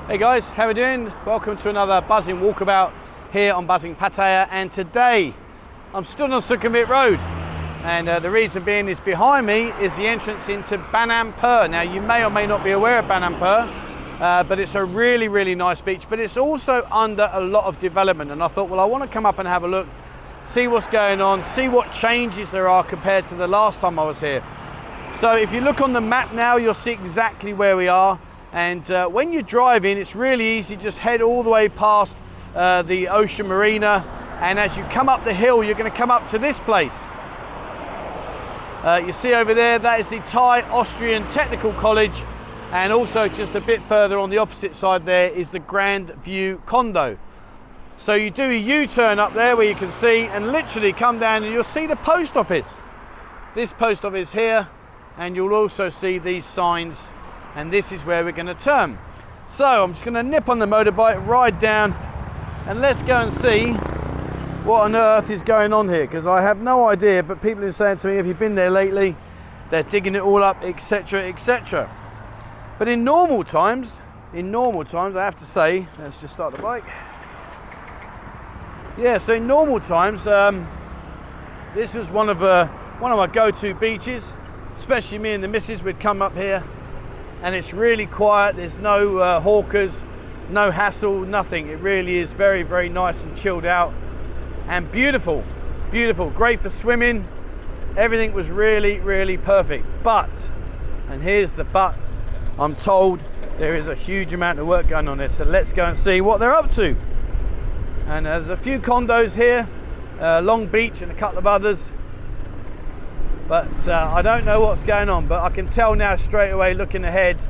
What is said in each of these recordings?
Hey guys, how are we doing? Welcome to another buzzing walkabout here on buzzing Pattaya, and today I'm still on Sukhumvit Road, and the reason being is behind me is the entrance into Ban Amphur. Now you may or may not be aware of Ban Amphur, but it's a really nice beach, but it's also under a lot of development, and I thought, well, I want to come up and have a look, see what's going on, see what changes there are compared to the last time I was here. So if you look on the map now, you'll see exactly where we are. And when you're driving, it's really easy. Just head all the way past the Ocean Marina, and as you come up the hill, you're going to come up to this place. You see over there, that is the Thai Austrian Technical College, and also just a bit further on the opposite side there is the Grand View Condo. So you do a U-turn up there where you can see, and literally come down and you'll see the post office. This post office here, and you'll also see these signs. And this is where we're going to turn. So I'm just going to nip on the motorbike, ride down, and let's go and see what on earth is going on here, because I have no idea, but people are saying to me, have you been there lately? They're digging it all up, etc, etc. But in normal times, I have to say, let's just start the bike. Yeah, so in normal times, this was one of my go-to beaches, especially me and the missus. We'd come up here, and it's really quiet. There's no hawkers, no hassle, nothing. It really is very nice and chilled out, and beautiful. Great for swimming. Everything was really perfect. But, and here's the but, I'm told there is a huge amount of work going on there. So let's go and see what they're up to. And there's a few condos here, Long Beach and a couple of others. But I don't know what's going on, but I can tell now straight away looking ahead.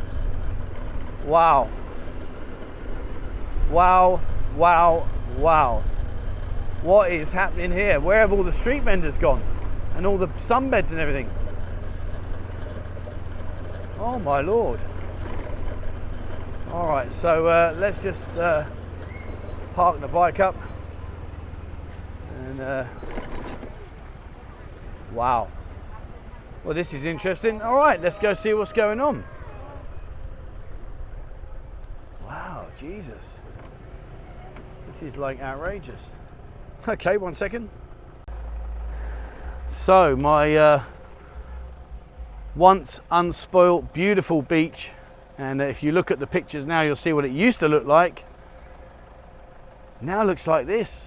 Wow. What is happening here? Where have all the street vendors gone? And all the sunbeds and everything? Oh my Lord. All right, so let's just park the bike up. And wow. Well, this is interesting. All right, let's go see what's going on. Wow, Jesus. This is like outrageous. Okay, 1 second. So, my once unspoilt, beautiful beach. And if you look at the pictures now, you'll see what it used to look like. Now it looks like this.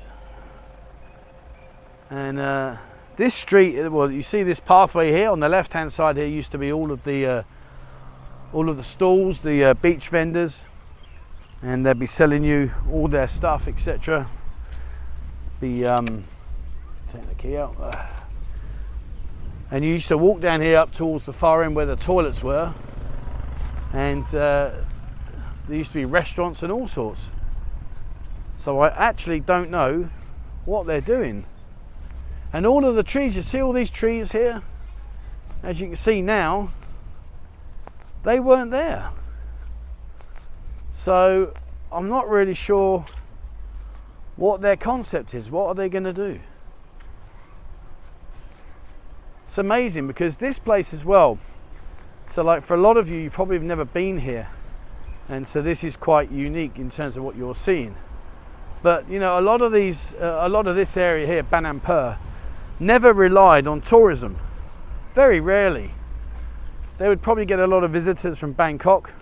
And this street, well, you see this pathway here on the left hand side here used to be all of the stalls, the beach vendors, and they'd be selling you all their stuff, etc. Take the key out, and you used to walk down here up towards the far end where the toilets were, and there used to be restaurants and all sorts. So I actually don't know what they're doing. And all of the trees, you see all these trees here, as you can see now, they weren't there. So I'm not really sure what their concept is. What are they going to do? It's amazing, because this place as well, so like for a lot of you, you probably have never been here, and so this is quite unique in terms of what you're seeing. But you know, a lot of this area here, Ban Amphur, never relied on tourism. Very rarely. They would probably get a lot of visitors from Bangkok,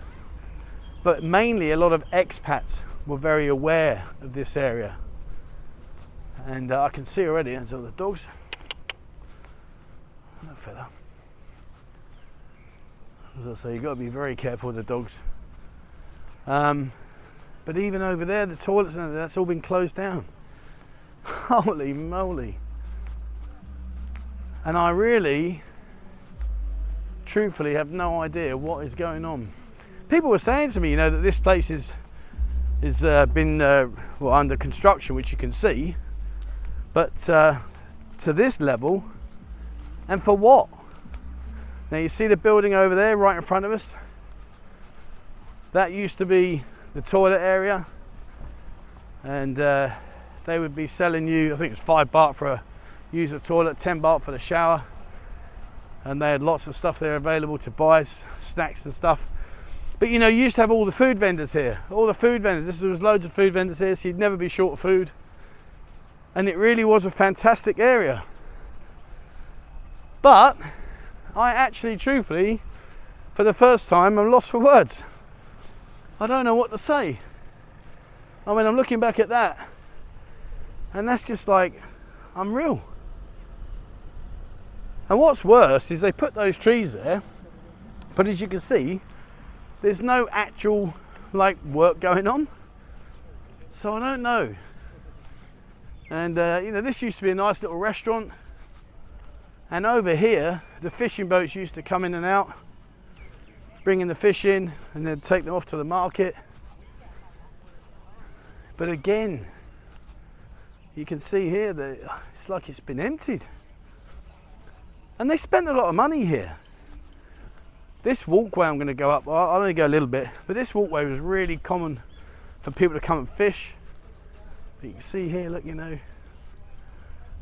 but mainly a lot of expats were very aware of this area. And I can see already, and so the dogs. Hello, fella. So you've got to be very careful with the dogs. But even over there, the toilets and that's all been closed down. Holy moly. And I really, truthfully, have no idea what is going on. People were saying to me, you know, that this place is been well, under construction, which you can see, but to this level, and for what? Now you see the building over there, right in front of us. That used to be the toilet area, and they would be selling you, I think it's 5 baht for a use the toilet, 10 baht for the shower, and they had lots of stuff there available to buy, snacks and stuff. But you know, you used to have all the food vendors here, all the food vendors. There was loads of food vendors here, so you'd never be short of food. And it really was a fantastic area. But I actually, truthfully, for the first time, I'm lost for words. I don't know what to say. I mean, I'm looking back at that, and that's just like unreal. And what's worse is they put those trees there, but as you can see, there's no actual like work going on. So I don't know. And you know, this used to be a nice little restaurant. And over here, the fishing boats used to come in and out, bringing the fish in, and then take them off to the market. But again, you can see here that it's like it's been emptied. And they spent a lot of money here. This walkway I'm going to go up, well, I'll only go a little bit, but this walkway was really common for people to come and fish. But you can see here, look, you know,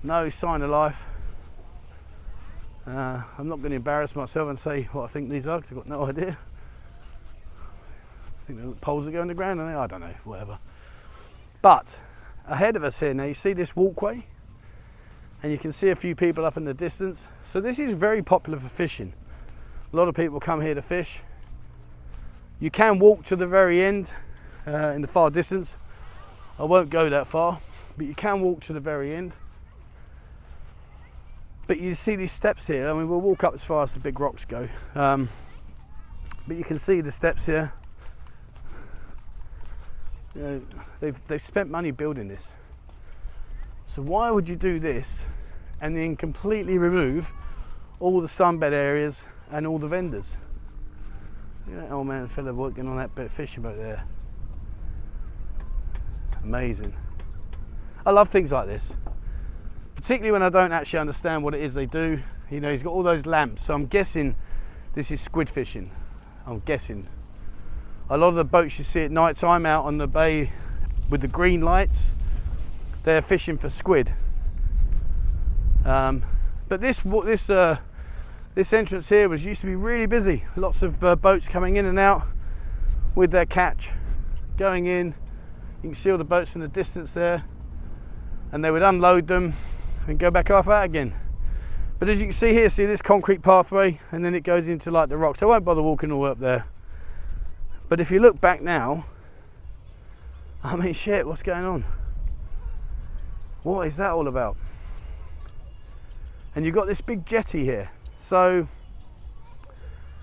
no sign of life. I'm not going to embarrass myself and say what I think these are, because I've got no idea. I think the poles that go underground, I don't know, whatever. But ahead of us here now, you see this walkway, and you can see a few people up in the distance. So this is very popular for fishing. A lot of people come here to fish. You can walk to the very end in the far distance. I won't go that far, but you can walk to the very end. But you see these steps here. I mean, we'll walk up as far as the big rocks go. But you can see the steps here. You know, they've spent money building this. So why would you do this and then completely remove all the sunbed areas and all the vendors? Look at that old man fella working on that bit of fishing boat there. Amazing. I love things like this, particularly when I don't actually understand what it is they do. You know, he's got all those lamps, so I'm guessing this is squid fishing. I'm guessing. A lot of the boats you see at night time out on the bay with the green lights, they're fishing for squid. But this entrance here used to be really busy. Lots of boats coming in and out with their catch, going in. You can see all the boats in the distance there, and they would unload them and go back off out again. But as you can see here, see this concrete pathway, and then it goes into like the rocks. I won't bother walking all the way up there. But if you look back now, I mean, shit, what's going on? What is that all about? And you've got this big jetty here. So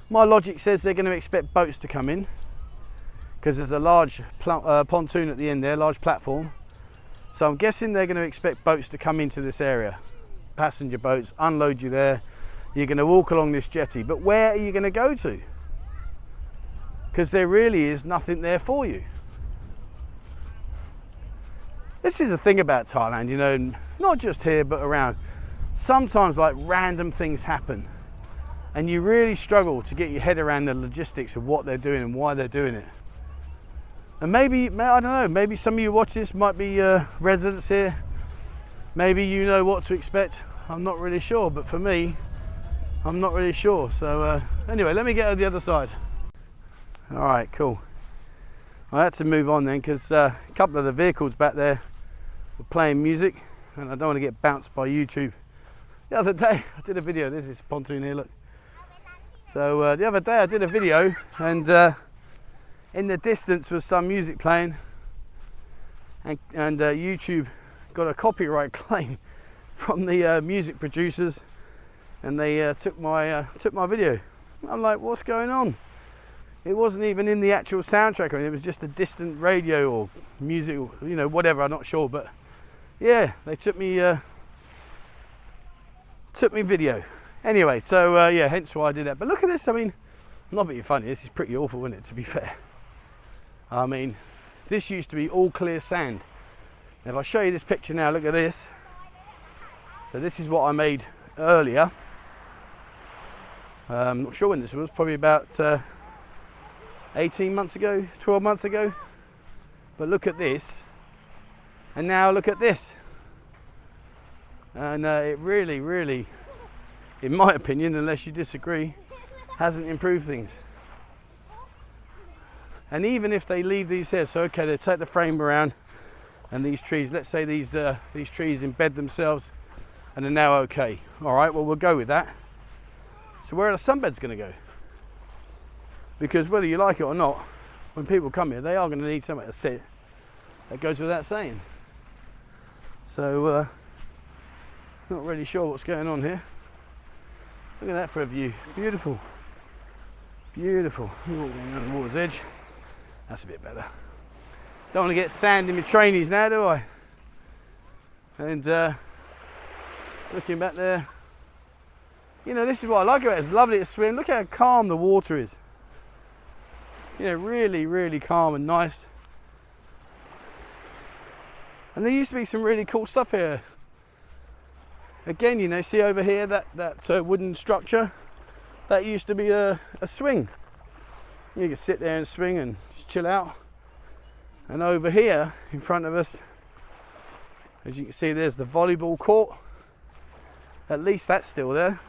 my logic says they're going to expect boats to come in, because there's a large pontoon at the end there, large platform. So I'm guessing they're going to expect boats to come into this area, passenger boats, unload you there. You're going to walk along this jetty, but where are you going to go to? Because there really is nothing there for you. This is the thing about Thailand, you know, not just here but around. Sometimes like random things happen and you really struggle to get your head around the logistics of what they're doing and why they're doing it. And maybe, I don't know, maybe some of you watch this might be residents here. Maybe you know what to expect. I'm not really sure, but for me, I'm not really sure. So anyway, let me get to the other side. All right, cool. I had to move on then because a couple of the vehicles back there were playing music and I don't want to get bounced by YouTube. The other day I did a video, there's this pontoon here, look. So the other day I did a video and in the distance was some music playing and YouTube got a copyright claim from the music producers and they took my video. I'm like, what's going on? It wasn't even in the actual soundtrack, it was just a distant radio or music, or, you know, whatever, I'm not sure, but yeah, they took me video. Anyway, so yeah, hence why I did that. But look at this, I mean, I'm not being funny, this is pretty awful, isn't it, to be fair? I mean, this used to be all clear sand. Now, if I show you this picture now, look at this. So this is what I made earlier. I'm not sure when this was, probably about 18 months ago, 12 months ago. But look at this, and now look at this. And it really, really, in my opinion, unless you disagree, hasn't improved things. And even if they leave these here, so okay, they take the frame around, and these trees, let's say these trees embed themselves and are now okay. All right, well, we'll go with that. So where are the sunbeds going to go? Because whether you like it or not, when people come here, they are going to need somewhere to sit. That goes without saying. So, not really sure what's going on here. Look at that for a view. Beautiful. Beautiful. Walking on the water's edge. That's a bit better. Don't want to get sand in my trainies now, do I? And looking back there, you know, this is what I like about it. It's lovely to swim. Look how calm the water is. You know, really, really calm and nice. And there used to be some really cool stuff here. Again, you know, see over here that wooden structure? That used to be a swing. You could sit there and swing and just chill out. And over here, in front of us, as you can see, there's the volleyball court. At least that's still there.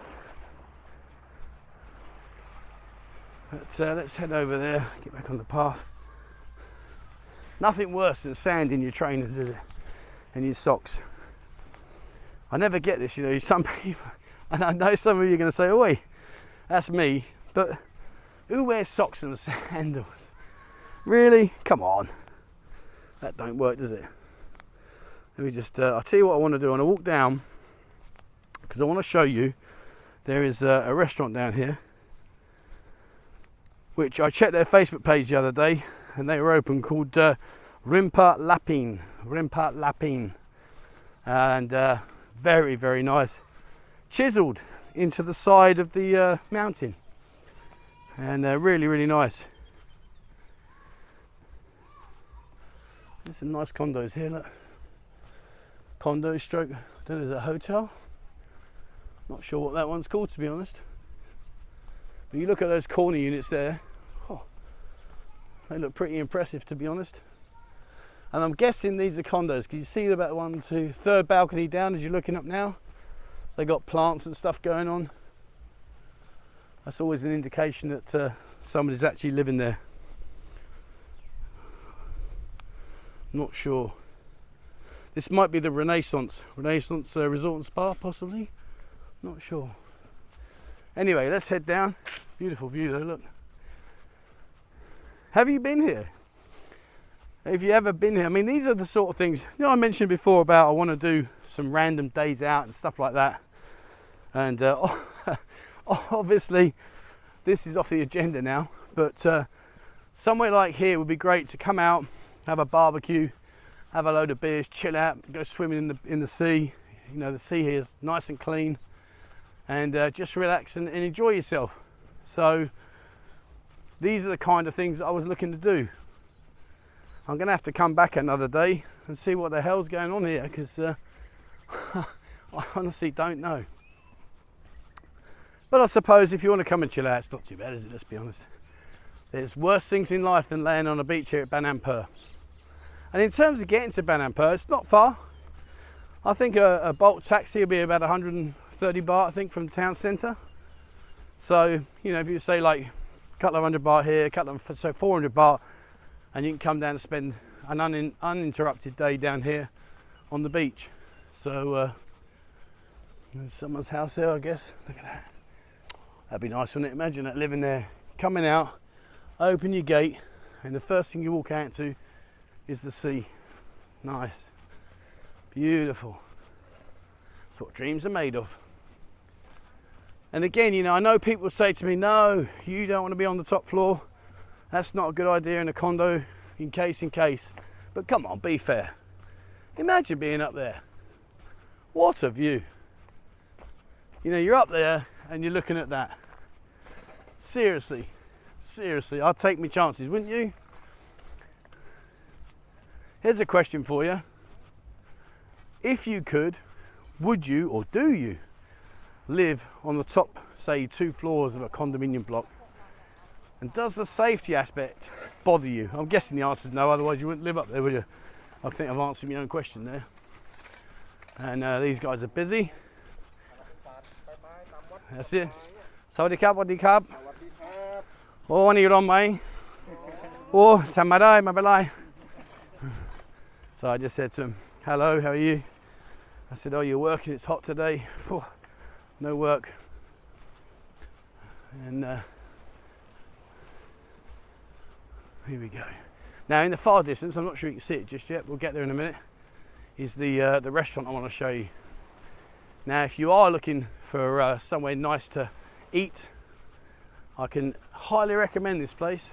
But let's head over there, get back on the path. Nothing worse than sand in your trainers, is it? And your socks. I never get this, you know, some people, and I know some of you are going to say, oi, that's me, but who wears socks and sandals? Really? Come on. That don't work, does it? Let me just, I'll tell you what I want to do. I want to walk down, because I want to show you, there is a restaurant down here, which I checked their Facebook page the other day, and they were open, called Rimpa Lapin, and very, very nice, chiseled into the side of the mountain, and really, really nice. There's some nice condos here, look. Condo stroke, I don't know, is it a hotel? Not sure what that one's called, to be honest. But you look at those corner units there, oh, they look pretty impressive, to be honest. And I'm guessing these are condos, because you see about 1, 2, third balcony down as you're looking up now. They got plants and stuff going on. That's always an indication that somebody's actually living there. Not sure. This might be the Renaissance Resort and Spa, possibly. Not sure. Anyway, let's head down. Beautiful view though, look. Have you been here? If you ever been here, I mean, these are the sort of things, you know, I mentioned before about I want to do some random days out and stuff like that. And obviously, this is off the agenda now, but somewhere like here would be great to come out, have a barbecue, have a load of beers, chill out, go swimming in the sea. You know, the sea here is nice and clean, and just relax and enjoy yourself. So these are the kind of things that I was looking to do. I'm going to have to come back another day and see what the hell's going on here, because I honestly don't know. But I suppose if you want to come and chill out, it's not too bad, is it? Let's be honest. There's worse things in life than laying on a beach here at Ban Amphur. And in terms of getting to Ban Amphur, it's not far. I think a Bolt taxi will be about 130 baht, I think, from the town centre. So, you know, if you say like a couple of 100 baht here, so 400 baht, and you can come down and spend an uninterrupted day down here on the beach. So, there's someone's house there, I guess. Look at that. That'd be nice, wouldn't it? Imagine that, living there, coming out, open your gate, and the first thing you walk out to is the sea. Nice. Beautiful. That's what dreams are made of. And again, you know, I know people say to me, no, you don't want to be on the top floor. That's not a good idea in a condo, in case. But come on, be fair. Imagine being up there. What a view. You know, you're up there and you're looking at that. Seriously, I'd take my chances, wouldn't you? Here's a question for you. If you could, would you or do you live on the top, say, 2 floors of a condominium block? And does the safety aspect bother you? I'm guessing the answer is no, otherwise you wouldn't live up there, would you? I think I've answered my own question there. And these guys are busy. That's it. Sawadee krap, wadee krap. Oh, one of you on, mate. Oh, tamarai, mabalai. So I just said to him, hello, how are you? I said, oh, you're working, it's hot today. Oh, no work. And here we go. Now in the far distance, I'm not sure you can see it just yet, we'll get there in a minute, is the restaurant I want to show you. Now if you are looking for somewhere nice to eat, I can highly recommend this place.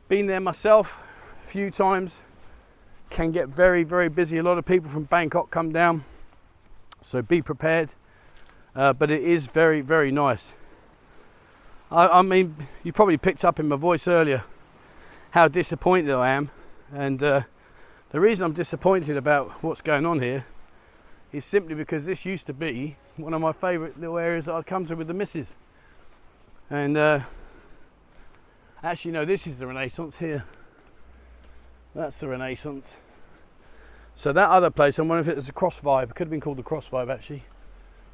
Been there myself a few times. Can get very, very busy. A lot of people from Bangkok come down, so be prepared. But it is very, very nice. I mean, you probably picked up in my voice earlier how disappointed I am, and the reason I'm disappointed about what's going on here is simply because this used to be one of my favourite little areas that I'd come to with the missus. And actually no, this is the Renaissance here. That's the Renaissance. So that other place, I'm wondering if it was a Cross Vibe. It could have been called the Cross Vibe actually.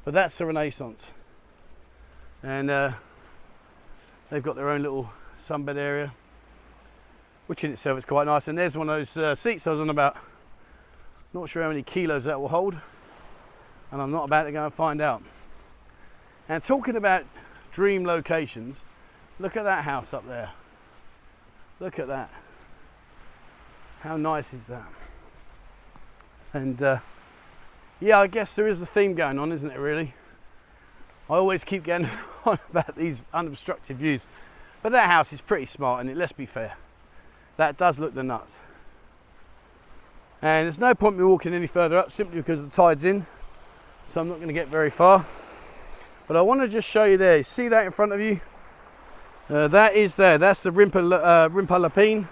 But that's the Renaissance. And they've got their own little sunbed area, which in itself is quite nice. And there's one of those seats I was on about. Not sure how many kilos that will hold. And I'm not about to go and find out. And talking about dream locations, look at that house up there. Look at that. How nice is that? And yeah, I guess there is a theme going on, isn't it really? I always keep getting on about these unobstructed views. But that house is pretty smart, and let's be fair, that does look the nuts. And there's no point me walking any further up simply because the tide's in, so I'm not going to get very far. But I want to just show you there. You see that in front of you? That is there. That's the Rimpa Lapine.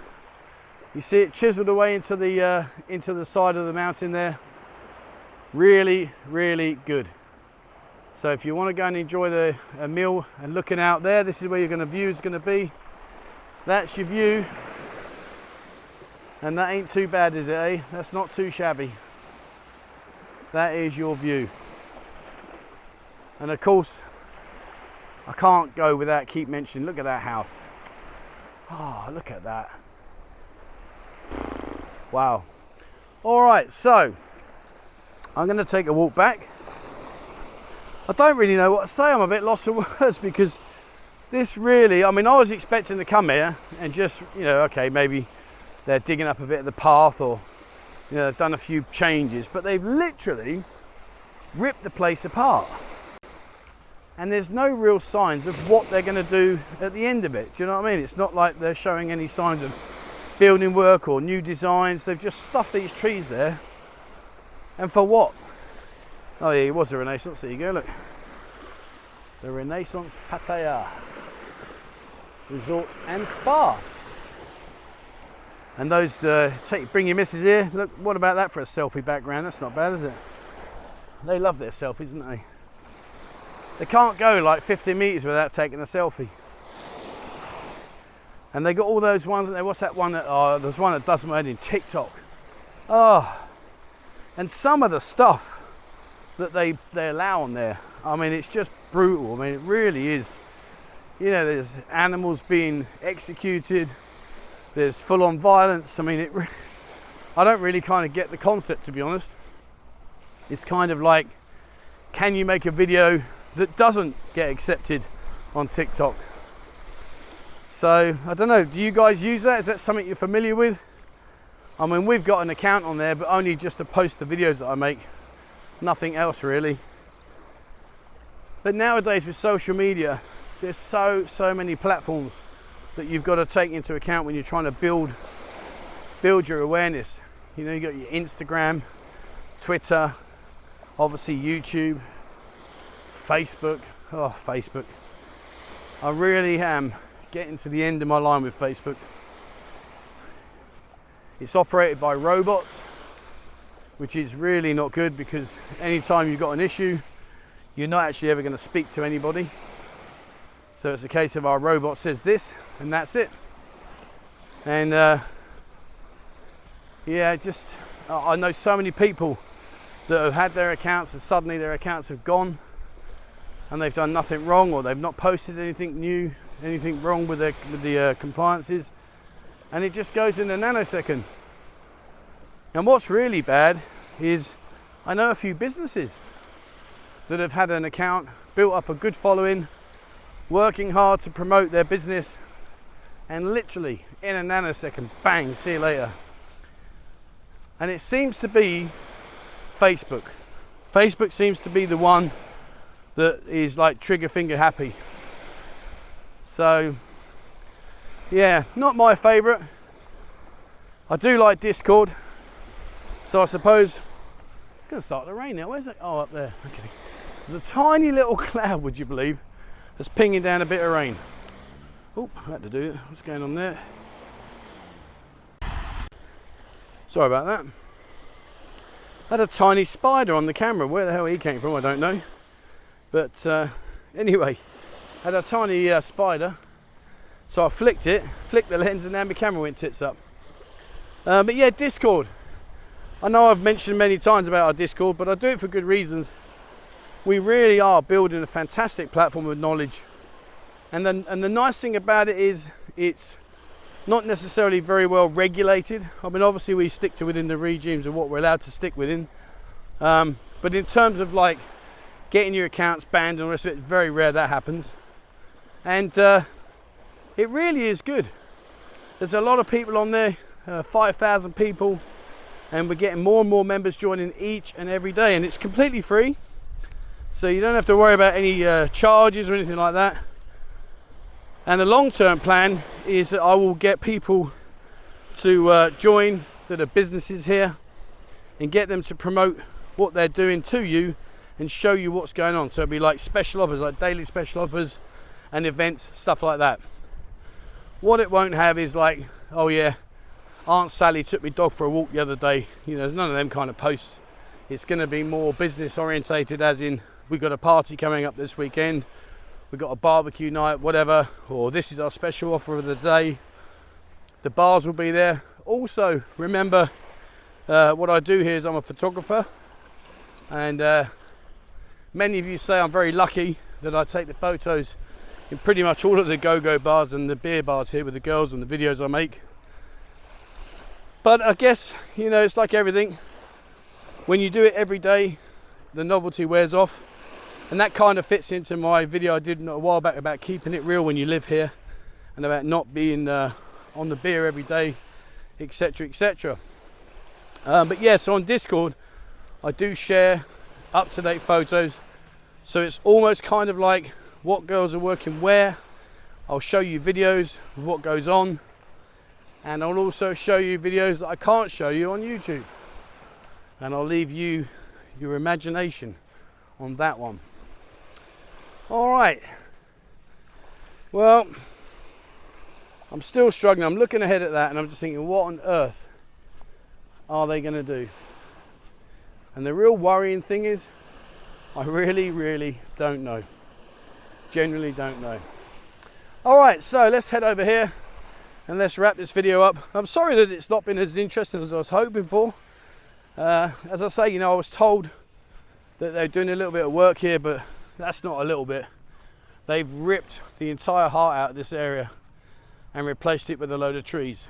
You see it chiseled away into the side of the mountain there. Really, really good. So if you want to go and enjoy a meal and looking out there, this is where you're going to view is going to be. That's your view. And that ain't too bad, is it, eh? That's not too shabby. That is your view. And of course, I can't go without keep mentioning, look at that house. Oh, look at that. Wow. All right, so I'm going to take a walk back. I don't really know what to say. I'm a bit lost for words because this really, I mean, I was expecting to come here and just, you know, okay, maybe they're digging up a bit of the path, or, you know, they've done a few changes, but they've literally ripped the place apart. And there's no real signs of what they're going to do at the end of it. Do you know what I mean? It's not like they're showing any signs of building work or new designs. They've just stuffed these trees there. And for what? Oh yeah, it was a Renaissance. There you go, look. The Renaissance Pattaya Resort and Spa. And those, bring your missus here. Look, what about that for a selfie background? That's not bad, is it? They love their selfies, don't they? They can't go like 50 meters without taking a selfie. And they got all those ones. What's that one that? Oh, there's one that does my head in, TikTok. Oh, and some of the stuff that they allow on there. I mean, it's just brutal. I mean, it really is. You know, there's animals being executed. There's full-on violence. I mean, I don't really kind of get the concept, to be honest. It's kind of like, can you make a video that doesn't get accepted on TikTok? So I don't know, do you guys use that? Is that something you're familiar with? I mean, we've got an account on there, but only just to post the videos that I make, nothing else really. But nowadays with social media, there's so many platforms that you've got to take into account when you're trying to build your awareness. You know, you got your Instagram, Twitter, obviously YouTube, Facebook. Oh, Facebook. I really am getting to the end of my line with Facebook. It's operated by robots, which is really not good, because anytime you've got an issue, you're not actually ever going to speak to anybody. So it's a case of our robot says this and that's it. And yeah, just I know so many people that have had their accounts and suddenly their accounts have gone and they've done nothing wrong, or they've not posted anything new, anything wrong with the compliances, and it just goes in a nanosecond. And what's really bad is I know a few businesses that have had an account, built up a good following, working hard to promote their business, and literally in a nanosecond, bang, see you later. And it seems to be Facebook. Facebook seems to be the one that is like trigger finger happy. So yeah, not my favorite. I do like Discord. So I suppose it's going to start to rain now. Where's that? Oh, up there. Okay. There's a tiny little cloud, would you believe, that's pinging down a bit of rain. Oh, I had to do it. What's going on there? Sorry about that. I had a tiny spider on the camera. Where the hell he came from, I don't know. But anyway, I had a tiny spider. So I flicked the lens, and now my camera went tits up. But yeah, Discord. I know I've mentioned many times about our Discord, but I do it for good reasons. We really are building a fantastic platform of knowledge. And the nice thing about it is it's not necessarily very well regulated. I mean, obviously we stick to within the regimes of what we're allowed to stick within. But in terms of like getting your accounts banned and all the rest of it, it's very rare that happens. And it really is good. There's a lot of people on there, 5,000 people. And we're getting more and more members joining each and every day, and it's completely free, so you don't have to worry about any charges or anything like that. And the long-term plan is that I will get people to join that are businesses here and get them to promote what they're doing to you and show you what's going on. So it'll be like special offers, like daily special offers and events, stuff like that. What it won't have is like, oh yeah, Aunt Sally took my dog for a walk the other day. You know, there's none of them kind of posts. It's going to be more business orientated, as in we've got a party coming up this weekend, we've got a barbecue night, whatever, or this is our special offer of the day. The bars will be there. Also, remember what I do here is I'm a photographer, and many of you say I'm very lucky that I take the photos in pretty much all of the go-go bars and the beer bars here with the girls and the videos I make. But I guess, you know, it's like everything. When you do it every day, the novelty wears off. And that kind of fits into my video I did a while back about keeping it real when you live here, and about not being on the beer every day, etc, etc. But yeah, so on Discord, I do share up-to-date photos. So it's almost kind of like what girls are working where. I'll show you videos of what goes on. And I'll also show you videos that I can't show you on YouTube. And I'll leave you your imagination on that one. All right. Well, I'm still struggling. I'm looking ahead at that and I'm just thinking, what on earth are they going to do? And the real worrying thing is, I really don't know. Genuinely don't know. All right, so let's head over here and let's wrap this video up. I'm sorry that it's not been as interesting as I was hoping for. As I say, you know, I was told that they're doing a little bit of work here, but that's not a little bit. They've ripped the entire heart out of this area and replaced it with a load of trees.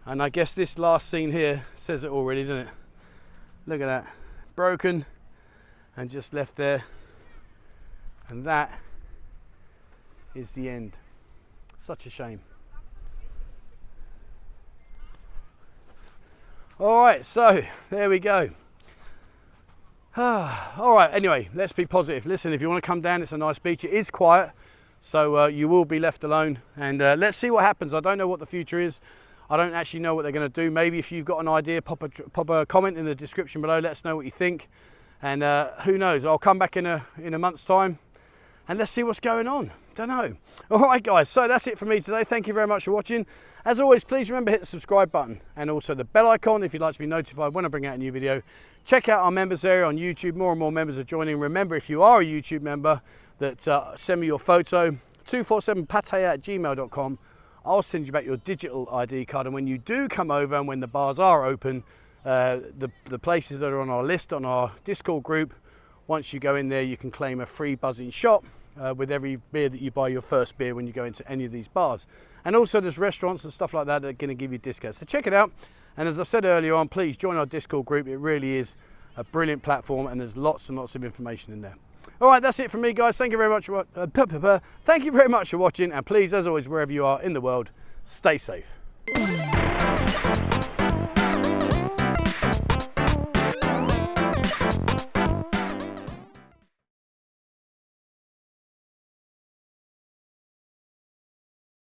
And I guess this last scene here says it already, doesn't it? Look at that, broken and just left there. And that is the end. Such a shame. All right, so there we go. All right, anyway, let's be positive. Listen, if you want to come down, it's a nice beach. It is quiet, so you will be left alone. And let's see what happens. I don't know what the future is. I don't actually know what they're going to do. Maybe if you've got an idea, pop a comment in the description below. Let us know what you think. And who knows? I'll come back in a month's time and let's see what's going on. Don't know. All right, guys. So that's it for me today. Thank you very much for watching. As always, please remember hit the subscribe button and also the bell icon if you'd like to be notified when I bring out a new video. Check out our members area on YouTube. More and more members are joining. Remember, if you are a YouTube member, that send me your photo 247pattaya@gmail.com. I'll send you back your digital ID card, and when you do come over and when the bars are open, the places that are on our list on our Discord group, once you go in there, you can claim a free buzzing shot with every beer that you buy, your first beer, when you go into any of these bars. And also there's restaurants and stuff like that that are going to give you discounts. So check it out. And as I said earlier on, please join our Discord group. It really is a brilliant platform, and there's lots and lots of information in there. All right, that's it from me, guys. Thank you very much for watching, and please, as always, wherever you are in the world, stay safe.